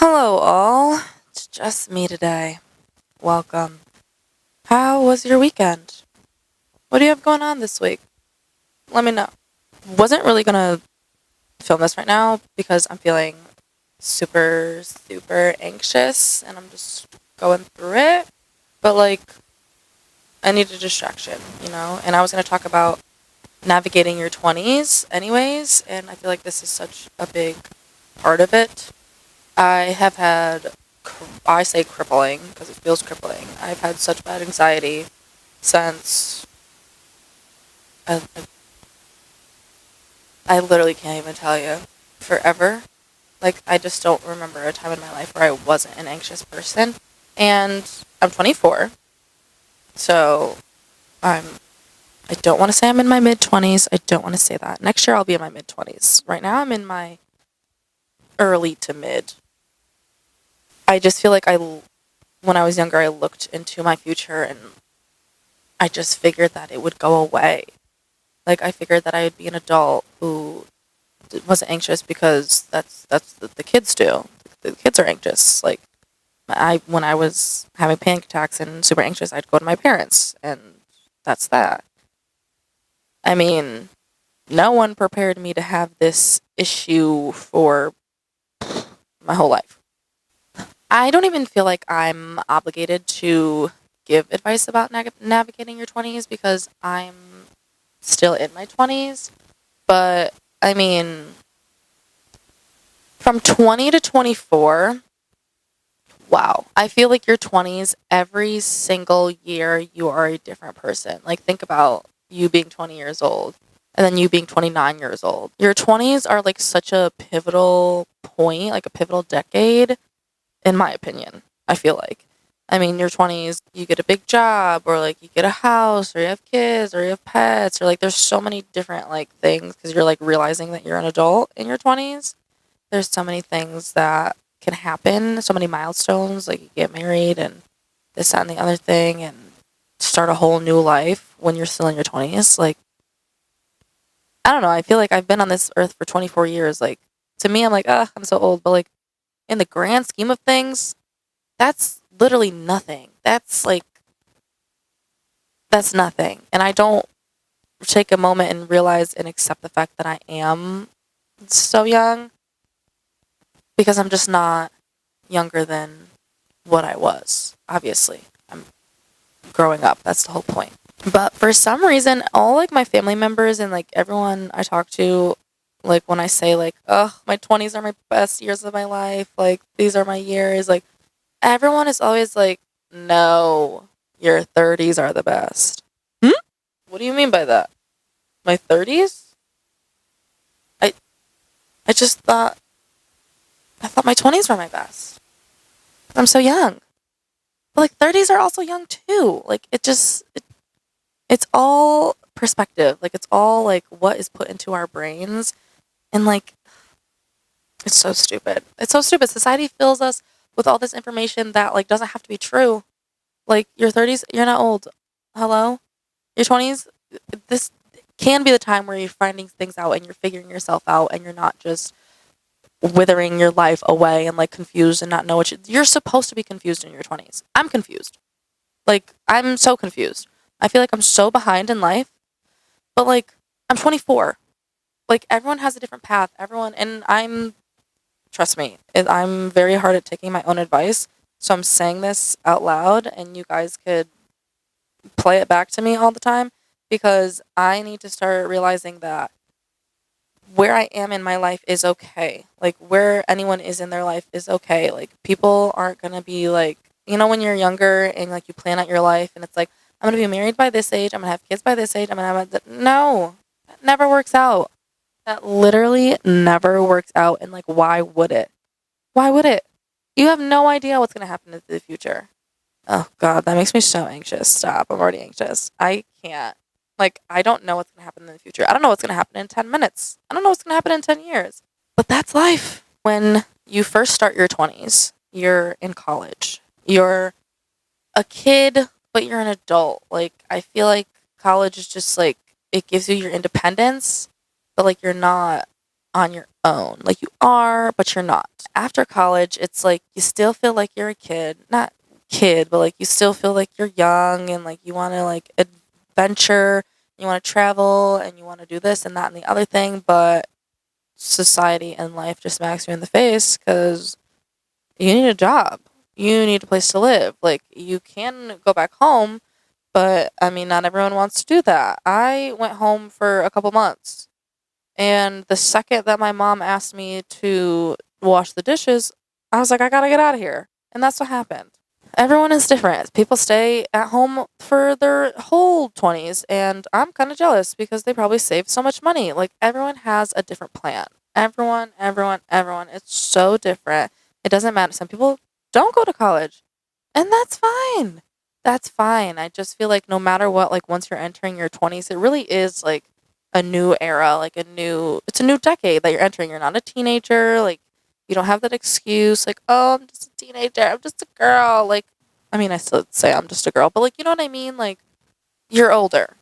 Hello, all. It's just me today. Welcome. How was your weekend? What do you have going on this week? Let me know. Wasn't really gonna film this right now because I'm feeling super, super anxious and I'm just going through it. But, I need a distraction, And I was gonna talk about navigating your 20s, anyways, and I feel like this is such a big part of it. I have had, I say crippling because it feels crippling. I've had such bad anxiety since I, I literally can't even tell you. Forever. I just don't remember a time in my life where I wasn't an anxious person. And I'm 24, so I'm. I don't want to say I'm in my mid 20s. I don't want to say that. Next year I'll be in my mid 20s. Right now I'm in my early to mid. I just feel like when I was younger, I looked into my future and I just figured that it would go away. I figured that I would be an adult who wasn't anxious because that's what the kids do. The kids are anxious. When I was having panic attacks and super anxious, I'd go to my parents, and that's that. I mean, no one prepared me to have this issue for my whole life. I don't even feel like I'm obligated to give advice about navigating your 20s because I'm still in my 20s. But, I mean, from 20 to 24, wow. I feel like your 20s, every single year, you are a different person. Think about you being 20 years old and then you being 29 years old. Your 20s are such a pivotal point, a pivotal decade, in my opinion, I feel like. I mean, your 20s, you get a big job, or you get a house, or you have kids, or you have pets, or there's so many different things because you're realizing that you're an adult in your 20s. There's so many things that can happen, so many milestones, you get married and this, that, and the other thing, and start a whole new life when you're still in your 20s. I don't know, I feel like I've been on this earth for 24 years. To me, I'm I'm so old, but in the grand scheme of things, that's literally nothing. That's nothing. And I don't take a moment and realize and accept the fact that I am so young because I'm just not younger than what I was. Obviously, I'm growing up. That's the whole point. But for some reason, all my family members and everyone I talk to, when I say oh, my 20s are my best years of my life, these are my years, everyone is always no, your 30s are the best. Hmm? What do you mean by that? My 30s? I I just I thought my 20s were my best. I'm so young. But 30s are also young too. It's all perspective. It's all what is put into our brains, and it's so stupid. It's so stupid. Society fills us with all this information that doesn't have to be true. Your 30s, you're not old. Hello? Your 20s, this can be the time where you're finding things out and you're figuring yourself out and you're not just withering your life away and confused and not know what you're supposed to be confused in your 20s. I'm confused. I'm so confused. I feel like I'm so behind in life, but I'm 24. Everyone has a different path. Trust me, I'm very hard at taking my own advice. So I'm saying this out loud and you guys could play it back to me all the time because I need to start realizing that where I am in my life is okay. Where anyone is in their life is okay. People aren't going to be when you're younger and you plan out your life and it's I'm going to be married by this age. I'm going to have kids by this age. No, that never works out. That literally never works out. And why would it? Why would it? You have no idea what's going to happen in the future. Oh, God, that makes me so anxious. Stop. I'm already anxious. I can't. I don't know what's going to happen in the future. I don't know what's going to happen in 10 minutes. I don't know what's going to happen in 10 years. But that's life. When you first start your 20s, you're in college. You're a kid, but you're an adult. I feel like college is just it gives you your independence, but you're not on your own. You are, but you're not. After college, it's like you still feel like you're a kid. Not kid, but like you still feel like you're young and like you want to like adventure, you want to travel and you want to do this and that and the other thing, but society and life just smacks you in the face because you need a job. You need a place to live. Like, you can go back home, but I mean, not everyone wants to do that. I went home for a couple months, and the second that my mom asked me to wash the dishes, I was like, I gotta get out of here. And that's what happened. Everyone is different. People stay at home for their whole 20s, and I'm kind of jealous because they probably saved so much money. Like, everyone has a different plan. Everyone. It's so different. It doesn't matter. Some people don't go to college, and that's fine. That's fine. I just feel like no matter what, like, once you're entering your 20s, it really is like a new era, like it's a new decade that you're entering. You're not a teenager. Like, you don't have that excuse, like, oh, I'm just a teenager, I'm just a girl. Like, I mean, I still say I'm just a girl, but like, you know what I mean? Like, you're older.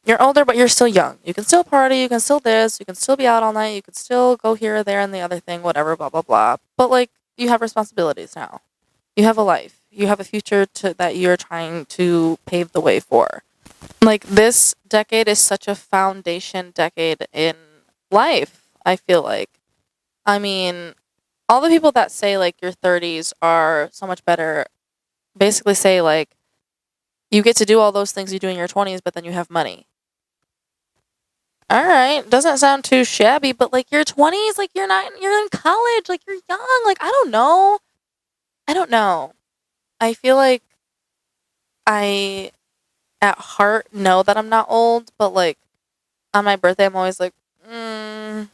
You're older, but you're still young. You can still party, you can still this, you can still be out all night, you can still go here, there, and the other thing, whatever, blah, blah, blah. But like, you have responsibilities now. You have a life. You have a future that you're trying to pave the way for. Like, this decade is such a foundation decade in life, I feel like. I mean, all the people that say like your 30s are so much better basically say like you get to do all those things you do in your 20s, but then you have money. All right, doesn't sound too shabby, but like your 20s, like you're in college, like you're young. Like, I don't know. I feel like I at heart know that I'm not old, but like on my birthday I'm always like, mm.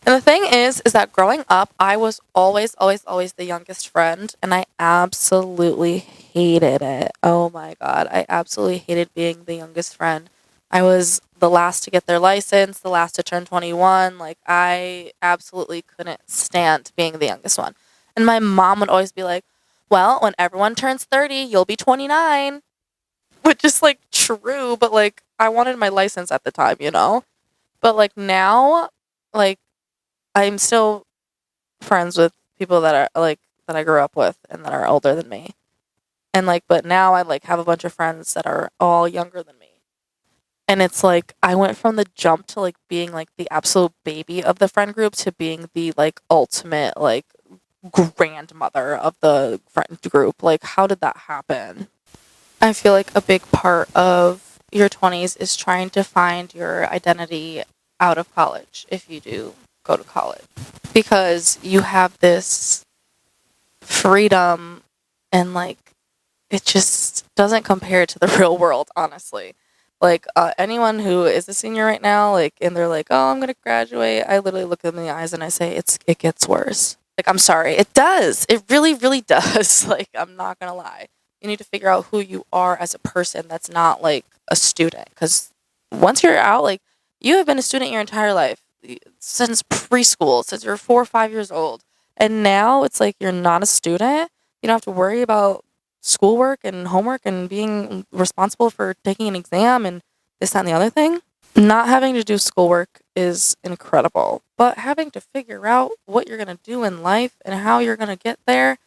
And the thing is that growing up, I was always the youngest friend, and I absolutely hated it. Oh my God. I absolutely hated being the youngest friend. I was the last to get their license, the last to turn 21. Like, I absolutely couldn't stand being the youngest one. And my mom would always be like, well, when everyone turns 30, you'll be 29, which is like true, but like, I wanted my license at the time, you know? But like now, like, I'm still friends with people that are like that I grew up with and that are older than me. And like, but now I like have a bunch of friends that are all younger than me. And it's like I went from the jump to like being like the absolute baby of the friend group to being the like ultimate like grandmother of the friend group. Like, how did that happen? I feel like a big part of your 20s is trying to find your identity out of college, if you do go to college, because you have this freedom and like it just doesn't compare to the real world, honestly. Like, anyone who is a senior right now, like, and they're like, oh, I'm gonna graduate, I literally look them in the eyes and I say, it gets worse. Like, I'm sorry, it does. It really, really does. Like, I'm not gonna lie. You need to figure out who you are as a person that's not like a student, because once you're out, like, you have been a student your entire life, since preschool, since you're 4 or 5 years old, and now it's like you're not a student. You don't have to worry about schoolwork and homework and being responsible for taking an exam and this, that, and the other thing. Not having to do schoolwork is incredible, but having to figure out what you're going to do in life and how you're going to get there,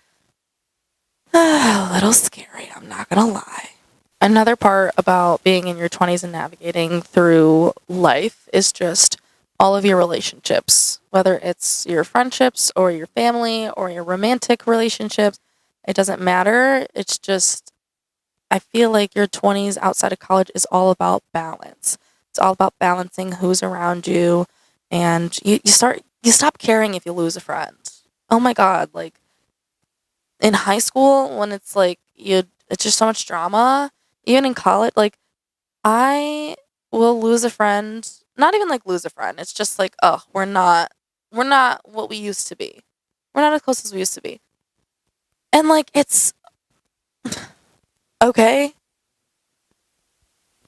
a little scary, I'm not going to lie. Another part about being in your 20s and navigating through life is just all of your relationships, whether it's your friendships or your family or your romantic relationships. It doesn't matter. It's just, I feel like your 20s outside of college is all about balance. It's all about balancing who's around you, and you stop caring if you lose a friend. Oh my God, like in high school when it's like it's just so much drama. Even in college, like I will lose a friend, not even like lose a friend. It's just like, oh, we're not what we used to be. We're not as close as we used to be. And like it's okay.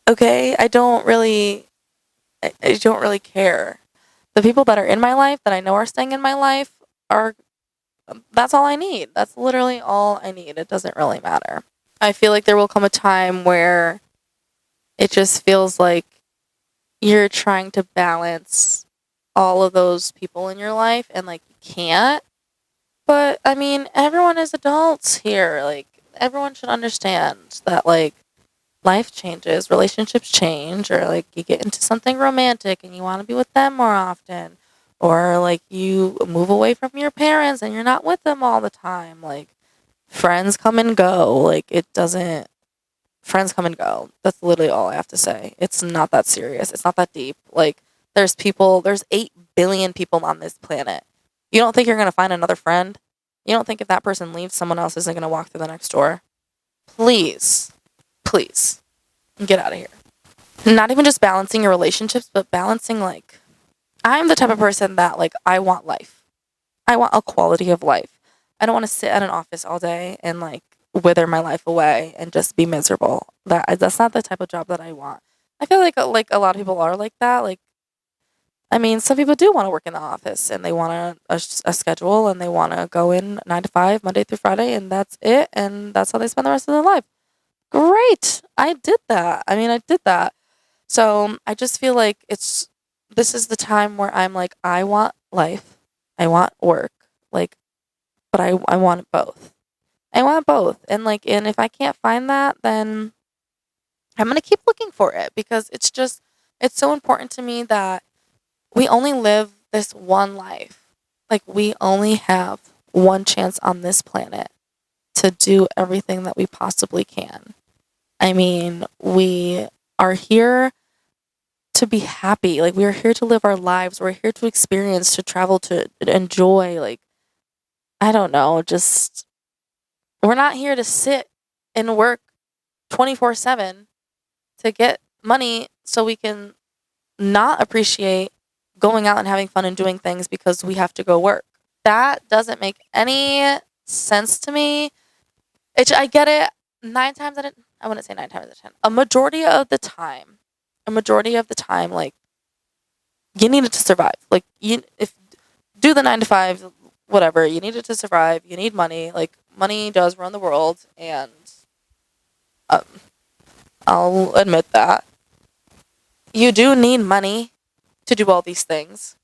Okay, I don't really care. The people that are in my life that I know are staying in my life are that's all I need. That's literally all I need. It doesn't really matter. I feel like there will come a time where it just feels like you're trying to balance all of those people in your life and like you can't. But I mean, everyone is adults here. Like everyone should understand that like life changes, relationships change, or like you get into something romantic and you want to be with them more often, or like you move away from your parents and you're not with them all the time. Like friends come and go. Like it doesn't, friends come and go. That's literally all I have to say. It's not that serious. It's not that deep. Like there's 8 billion people on this planet. You don't think you're going to find another friend? You don't think if that person leaves, someone else isn't going to walk through the next door? Please, please get out of here. Not even just balancing your relationships, but balancing like I'm the type of person that like I want life. I want a quality of life. I don't want to sit at an office all day and like wither my life away and just be miserable. That's not the type of job that I want. I feel like a lot of people are like that. Like I mean, some people do want to work in the office and they want a schedule and they want to go in 9 to 5 Monday through Friday and that's it and that's how they spend the rest of their life. Great. I did that. I mean, I did that. So I just feel like this is the time where I'm like, I want life, I want work, like, but I want both. I want both. And like, and if I can't find that, then I'm going to keep looking for it because it's so important to me that we only live this one life. Like, we only have one chance on this planet to do everything that we possibly can. I mean, we are here to be happy. Like, we are here to live our lives. We're here to experience, to travel, to enjoy. Like, I don't know, just, we're not here to sit and work 24/7 to get money so we can not appreciate going out and having fun and doing things because we have to go work. That doesn't make any sense to me. I get it. I wouldn't say 9 times out of 10. A majority of the time, like you need it to survive. Like if do the 9 to 5, whatever. You need it to survive. You need money. Like money does run the world, and um, I'll admit that you do need money to do all these things.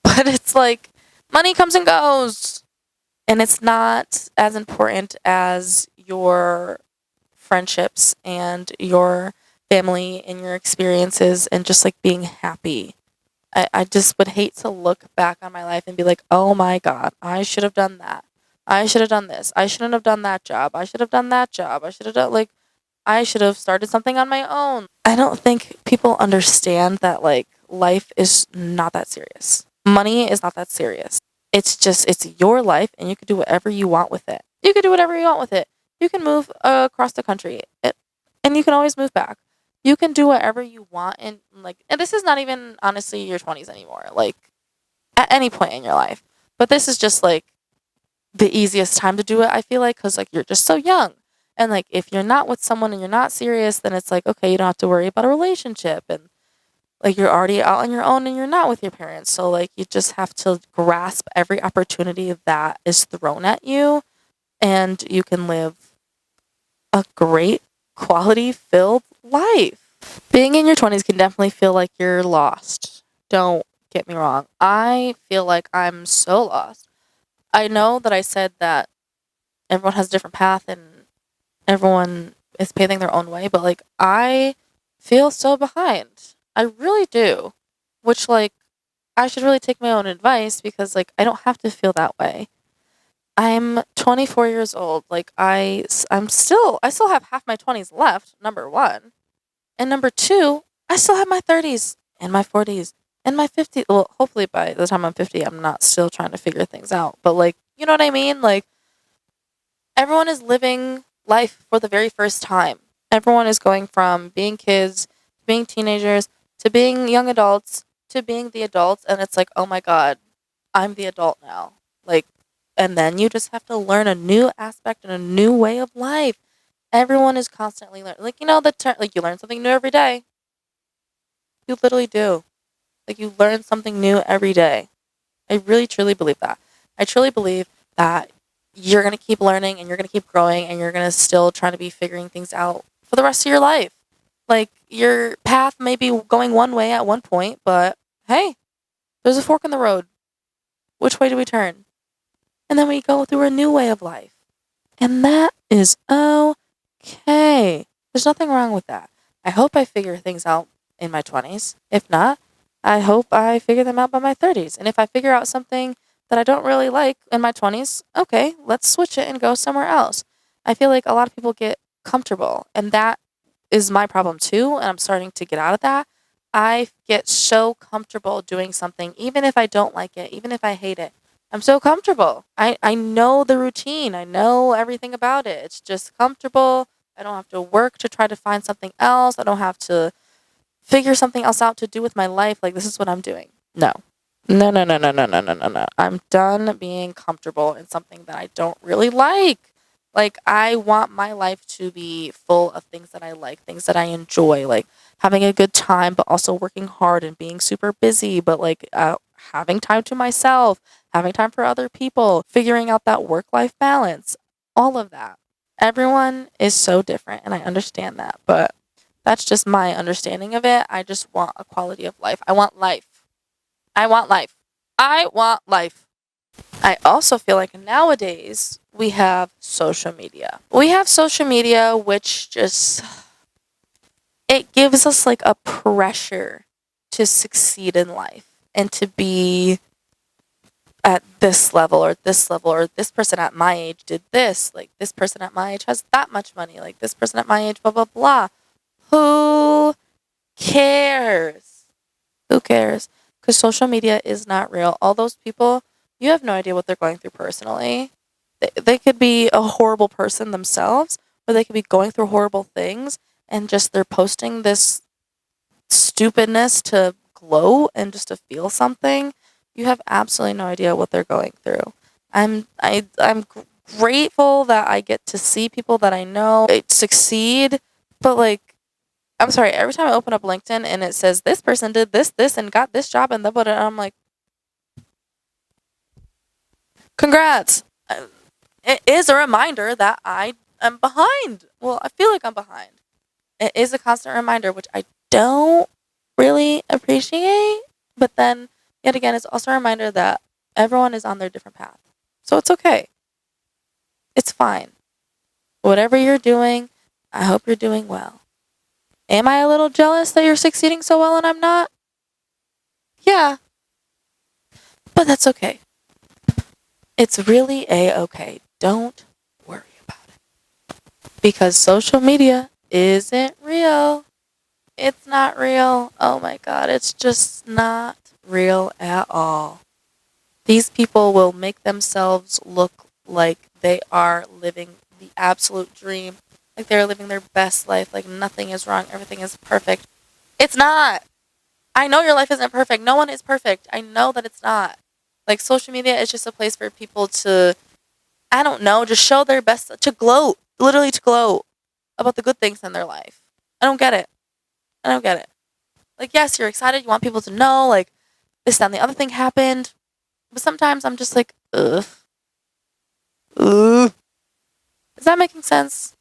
But it's like money comes and goes, and it's not as important as your friendships and your family and your experiences and just like being happy. I just would hate to look back on my life and be like, oh my God, I should have done that. I should have done this. I shouldn't have done that job. I should have done that job. I should have started something on my own. I don't think people understand that like life is not that serious. Money is not that serious. It's your life and you can do whatever you want with it. You can do whatever you want with it. You can move across the country and you can always move back. You can do whatever you want and this is not even honestly your 20s anymore. Like at any point in your life. But this is just like the easiest time to do it, I feel like, cuz like you're just so young. And like if you're not with someone and you're not serious, then it's like okay, you don't have to worry about a relationship and like you're already out on your own and you're not with your parents. So like you just have to grasp every opportunity that is thrown at you and you can live a great quality filled life. Being in your 20s can definitely feel like you're lost. Don't get me wrong. I feel like I'm so lost. I know that I said that everyone has a different path and everyone is paving their own way, but like I feel so behind. I really do. Which like I should really take my own advice because like I don't have to feel that way. I'm 24 years old. Like I still have half my 20s left, number 1. And number 2, I still have my 30s and my 40s and my 50s. Well, hopefully by the time I'm 50, I'm not still trying to figure things out. But like, you know what I mean? Like everyone is living life for the very first time. Everyone is going from being kids, to being teenagers, to being young adults, to being the adults. And it's like, oh my God, I'm the adult now. Like, and then you just have to learn a new aspect and a new way of life. Everyone is constantly learning. Like, you know, the term, like, you learn something new every day. You literally do. Like, you learn something new every day. I really, truly believe that. I truly believe that you're going to keep learning and you're going to keep growing and you're going to still try to be figuring things out for the rest of your life. Like, your path may be going one way at one point, but hey, there's a fork in the road. Which way do we turn? And then we go through a new way of life. And that is okay. There's nothing wrong with that. I hope I figure things out in my 20s. If not, I hope I figure them out by my 30s. And if I figure out something that I don't really like in my 20s, okay, let's switch it and go somewhere else. I feel like a lot of people get comfortable, and that is my problem too. And I'm starting to get out of that. I get so comfortable doing something, even if I don't like it, even if I hate it. I'm so comfortable. I know the routine. I know everything about it. It's just comfortable. I don't have to work to try to find something else. I don't have to figure something else out to do with my life. Like, this is what I'm doing. No. No, no, no, no, no, no, no, no, no. I'm done being comfortable in something that I don't really like. Like, I want my life to be full of things that I like, things that I enjoy, like having a good time, but also working hard and being super busy, but like having time to myself, having time for other people, figuring out that work life balance, all of that. Everyone is so different, and I understand that, but that's just my understanding of it. I just want a quality of life. I want life. I want life. I want life. I also feel like nowadays we have social media. We have social media, which just, it gives us like a pressure to succeed in life and to be at this level or this level, or this person at my age did this, like this person at my age has that much money, like this person at my age, blah, blah, blah. Who cares? Who cares? Because social media is not real. All those people, you have no idea what they're going through personally. They could be a horrible person themselves, or they could be going through horrible things, and just they're posting this stupidness to glow and just to feel something. You have absolutely no idea what they're going through. I'm grateful that I get to see people that I know succeed, but like, I'm sorry, every time I open up LinkedIn and it says this person did this, and got this job, and I'm like, congrats. It is a reminder that I am behind. Well, I feel like I'm behind. It is a constant reminder, which I don't really appreciate. But then, yet again, it's also a reminder that everyone is on their different path. So it's okay. It's fine. Whatever you're doing, I hope you're doing well. Am I a little jealous that you're succeeding so well and I'm not? Yeah, but that's okay. It's really a-okay. Don't worry about it. Because social media isn't real. It's not real. Oh my God, it's just not real at all. These people will make themselves look like they are living the absolute dream, like they're living their best life, like nothing is wrong, everything is perfect. It's not. I know your life isn't perfect. No one is perfect. I know that it's not. Like, social media is just a place for people to, I don't know, just show their best, to gloat, literally to gloat about the good things in their life. I don't get it. I don't get it. Like, yes, you're excited. You want people to know, like, this, that, and the other thing happened. But sometimes I'm just like, ugh. Ugh. Is that making sense?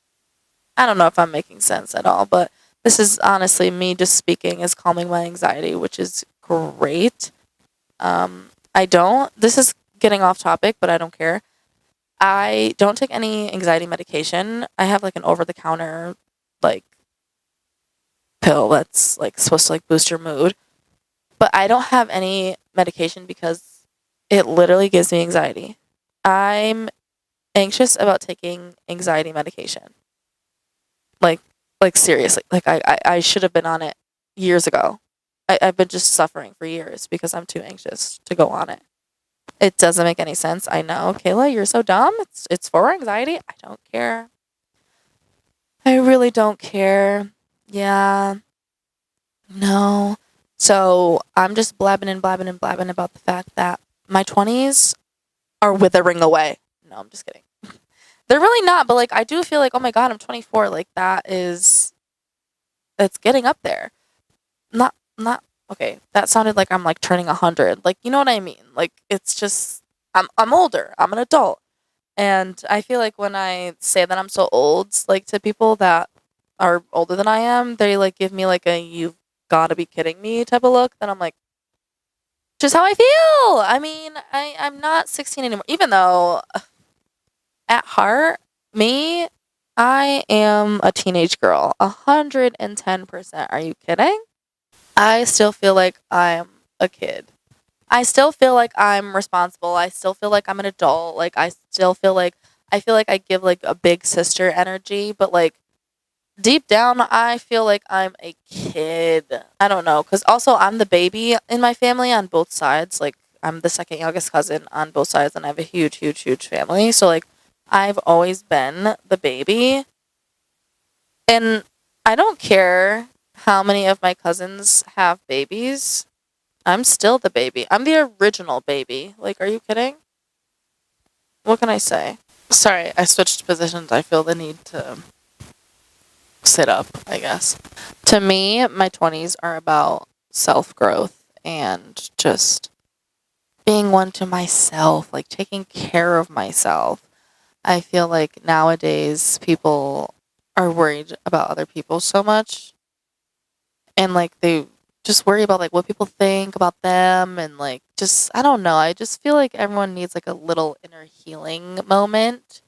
I don't know if I'm making sense at all, but this is honestly me just speaking is calming my anxiety, which is great. This is getting off topic, but I don't care. I don't take any anxiety medication. I have like an over the counter, like, pill that's like supposed to like boost your mood. But I don't have any medication because it literally gives me anxiety. I'm anxious about taking anxiety medication. Like, like seriously. Like, I should have been on it years ago. I've been just suffering for years because I'm too anxious to go on it. It doesn't make any sense. I know. Kayla, you're so dumb. It's for anxiety. I don't care. I really don't care. Yeah. No. So I'm just blabbing and blabbing and blabbing about the fact that my 20's are withering away. No, I'm just kidding. They're really not, but like, I do feel like, oh my God, I'm 24. Like, it's getting up there. Not okay. That sounded like I'm like turning 100. Like, you know what I mean? Like, it's just, I'm older. I'm an adult. And I feel like when I say that I'm so old, like, to people that are older than I am, they like give me like a "you've got to be kidding me" type of look. Then I'm like, Just how I feel. I mean, I'm not 16 anymore. Even though at heart, me, I am a teenage girl. 110%. Are you kidding? I still feel like I'm a kid. I still feel like I'm responsible. I still feel like I'm an adult. Like I still feel like I give like a big sister energy, but like deep down I feel like I'm a kid. I don't know, cuz also I'm the baby in my family on both sides. Like I'm the second youngest cousin on both sides and I have a huge family. So like I've always been the baby and I don't care how many of my cousins have babies. I'm still the baby. I'm the original baby. Like, are you kidding? What can I say? Sorry, I switched positions. I feel the need to sit up, I guess. To me, my 20s are about self growth and just being one to myself, like taking care of myself. I feel like nowadays people are worried about other people so much and like they just worry about like what people think about them and like just I don't know. I just feel like everyone needs like a little inner healing moment,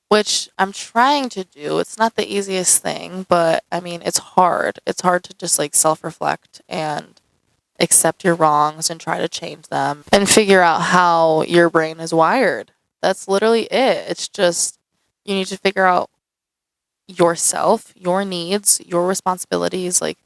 which I'm trying to do. It's not the easiest thing, but I mean, it's hard. It's hard to just like self-reflect and accept your wrongs and try to change them and figure out how your brain is wired. That's literally it. It's just you need to figure out yourself, your needs, your responsibilities, like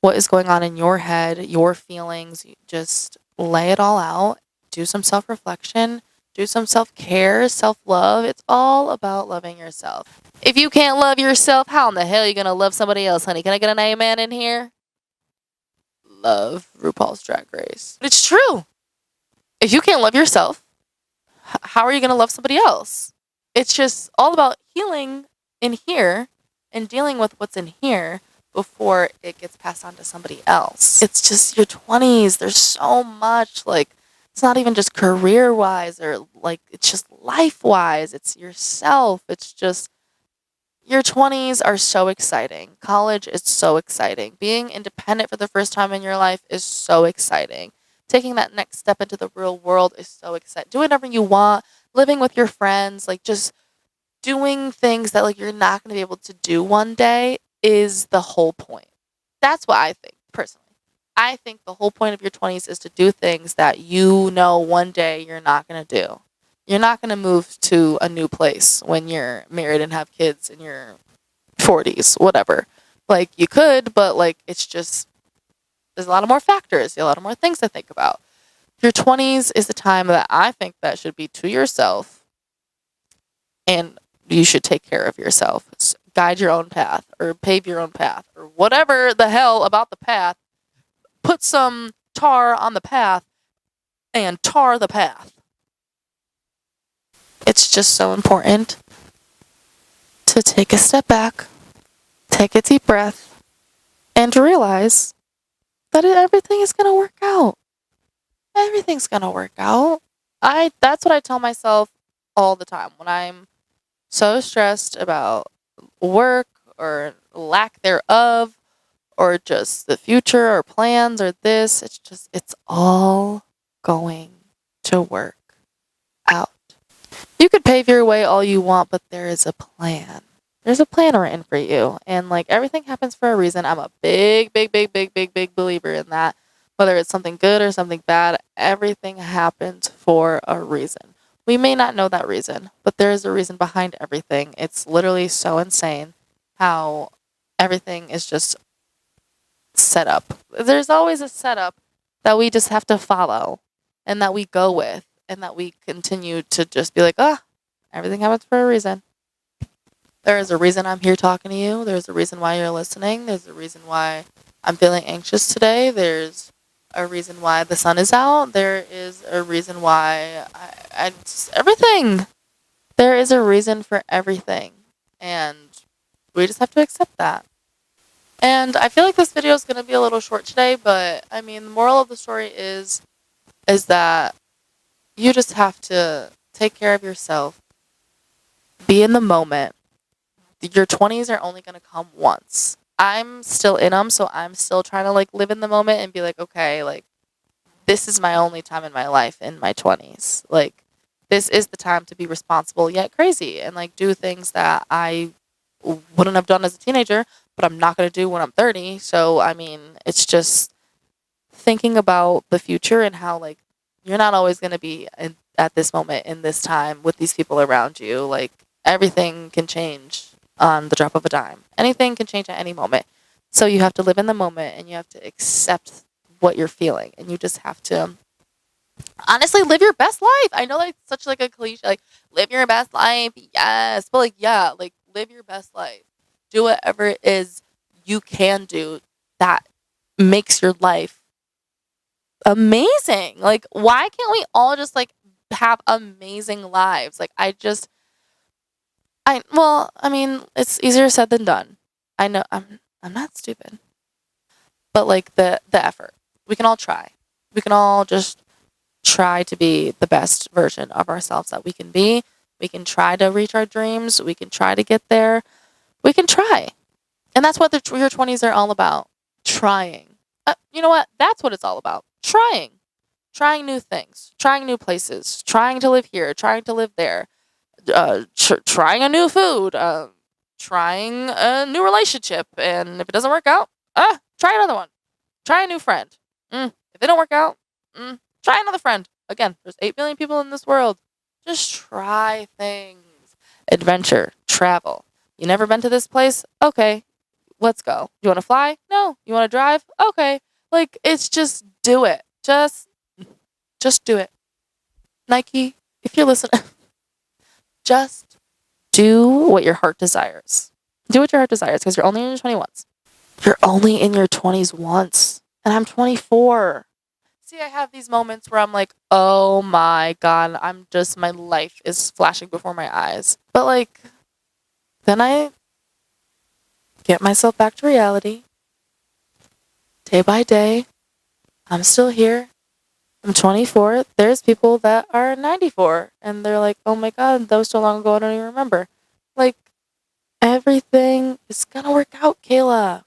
what is going on in your head, your feelings. You just lay it all out, do some self reflection, do some self care, self love. It's all about loving yourself. If you can't love yourself, how in the hell are you going to love somebody else, honey? Can I get an amen in here? Love RuPaul's Drag Race. It's true. If you can't love yourself, how are you going to love somebody else? It's just all about healing in here and dealing with what's in here before it gets passed on to somebody else. It's just your 20s. There's so much. Like, it's not even just career wise or like, it's just life wise. It's yourself. It's just, your 20s are so exciting. College is so exciting. Being independent for the first time in your life is so exciting. Taking that next step into the real world is so exciting. Do whatever you want, living with your friends, like just doing things that like you're not going to be able to do one day is the whole point. That's what I think personally. I think the whole point of your 20s is to do things that you know one day you're not going to do. You're not going to move to a new place when you're married and have kids in your 40s, whatever. Like you could, but like it's just there's a lot of more factors, a lot of more things to think about. Your 20s is the time that I think that should be to yourself and you should take care of yourself. Guide your own path or pave your own path or whatever the hell about the path. Put some tar on the path and tar the path. It's just so important to take a step back, take a deep breath, and to realize that everything is going to work out. Everything's going to work out. That's what I tell myself all the time when I'm so stressed about work or lack thereof or just the future or plans or this. It's all going to work out. You could pave your way all you want, but there is a plan. There's a plan written for you. And like everything happens for a reason. I'm a big believer in that. Whether it's something good or something bad, everything happens for a reason. We may not know that reason, but there is a reason behind everything. It's literally so insane how everything is just set up. There's always a setup that we just have to follow and that we go with and that we continue to just be like, everything happens for a reason. There is a reason I'm here talking to you. There's a reason why you're listening. There's a reason why I'm feeling anxious today. There's a reason why the sun is out. There is a reason why I just, everything. There is a reason for everything. And we just have to accept that. And I feel like this video is going to be a little short today, but I mean, the moral of the story is that you just have to take care of yourself, be in the moment. Your 20s are only going to come once. I'm still in them, so I'm still trying to like live in the moment and be like, okay, like this is my only time in my life in my 20s. Like, this is the time to be responsible yet crazy and like do things that I wouldn't have done as a teenager, but I'm not going to do when I'm 30. So, I mean, it's just thinking about the future and how like you're not always going to be at this moment in this time with these people around you. Like, everything can change on the drop of a dime. Anything can change at any moment. So you have to live in the moment and you have to accept what you're feeling, and you just have to honestly live your best life. I know that's such like a cliche, like live your best life, yes, but like yeah, like live your best life. Do whatever it is you can do that makes your life amazing. Like, why can't we all just like have amazing lives? Like, well, I mean, it's easier said than done. I know I'm not stupid, but like the effort, we can all try. We can all just try to be the best version of ourselves that we can be. We can try to reach our dreams. We can try to get there. We can try. And that's what your 20s are all about. Trying. You know what? That's what it's all about. Trying. Trying new things. Trying new places. Trying to live here. Trying to live there. Trying a new food. Trying a new relationship. And if it doesn't work out, try another one. Try a new friend. If it don't work out, try another friend. Again, there's 8 billion people in this world. Just try things. Adventure. Travel. You never been to this place? Okay, let's go. You want to fly? No. You want to drive? Okay. Like, it's just do it. Just do it. Nike, if you're listening, just do what your heart desires. Do what your heart desires, because you're only in your 21s. You're only in your 20s once. And I'm 24. See, I have these moments where I'm like, oh my God, my life is flashing before my eyes. But like, then I get myself back to reality. Day by day, I'm still here. I'm 24. There's people that are 94. And they're like, oh my God, that was so long ago, I don't even remember. Like, everything is gonna work out, Kayla.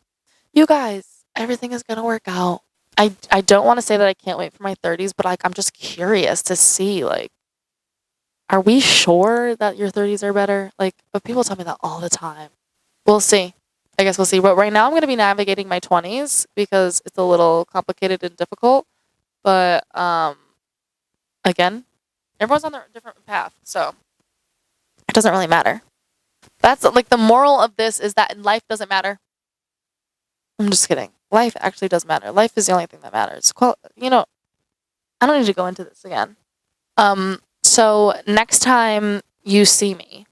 You guys, everything is gonna work out. I don't want to say that I can't wait for my 30s, but like, I'm just curious to see, like, are we sure that your 30s are better? Like, but people tell me that all the time. We'll see. I guess we'll see. But right now I'm going to be navigating my 20s because it's a little complicated and difficult. But again, everyone's on their different path, so it doesn't really matter. That's like the moral of this is that life doesn't matter. I'm just kidding. Life actually does matter. Life is the only thing that matters. I don't need to go into this again. So next time you see me,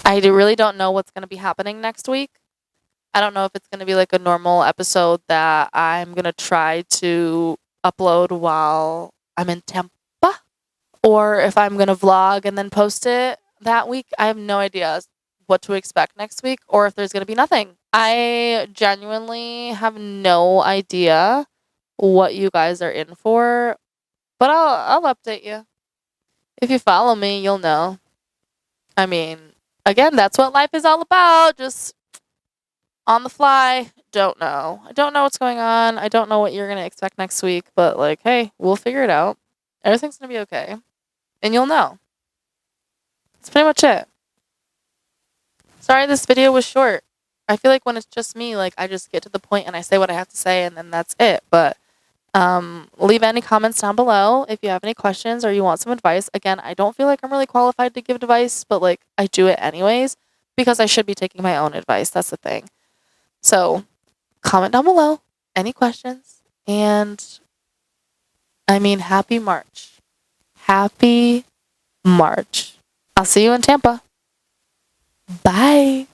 I really don't know what's going to be happening next week. I don't know if it's going to be like a normal episode that I'm going to try to upload while I'm in Tampa, or if I'm going to vlog and then post it that week. I have no idea what to expect next week, or if there's going to be nothing. I genuinely have no idea what you guys are in for, but I'll update you. If you follow me, you'll know. I mean, again, that's what life is all about. Just on the fly. Don't know. I don't know what's going on. I don't know what you're going to expect next week, but like, hey, we'll figure it out. Everything's going to be okay. And you'll know. That's pretty much it. Sorry this video was short. I feel like when it's just me, like, I just get to the point and I say what I have to say and then that's it. But leave any comments down below if you have any questions or you want some advice. Again, I don't feel like I'm really qualified to give advice, but like, I do it anyways because I should be taking my own advice. That's the thing. So comment down below any questions, and I mean, happy March. Happy March. I'll see you in Tampa. Bye.